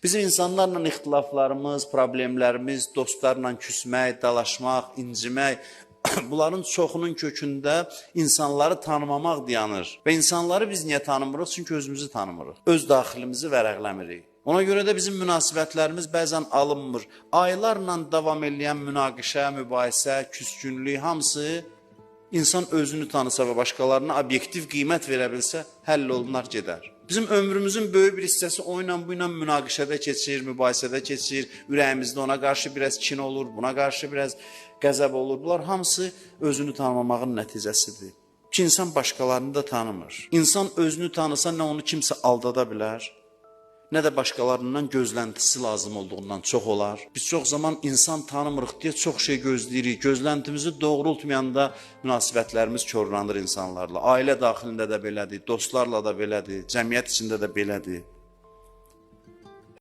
Bizim insanlarla ixtilaflarımız, problemlərimiz, dostlarla küsmək, dalaşmaq, incimək, bunların çoxunun kökündə insanları tanımamaq dayanır. Və insanları biz niyə tanımırıq? Çünki özümüzü tanımırıq. Öz daxilimizi vərəqləmirik. Ona görə də bizim münasibətlərimiz bəzən alınmır. Aylarla davam edən münaqişə, mübahisə, küskünlük hamısı insan özünü tanısa və başqalarına obyektiv qiymət verə bilsə, həll olunar, gedər. Bizim ömrümüzün böyük bir hissəsi o ilə bu ilə münaqişədə keçir, mübahisədə keçir, ürəyimizdə ona qarşı biraz kin olur, buna qarşı biraz qəzəb olur. Bunlar hamısı özünü tanımamağın nəticəsidir. Ki, insan başqalarını da tanımır. İnsan özünü tanısa nə onu kimsə aldada bilər, nə də başqalarından gözləntisi lazım olduğundan çox olar. Biz çox zaman insan tanımırıq deyə çox şey gözləyirik. Gözləntimizi doğrultmayanda münasibətlərimiz korlanır insanlarla. Ailə daxilində də belədir, dostlarla da belədir, cəmiyyət içində də belədir.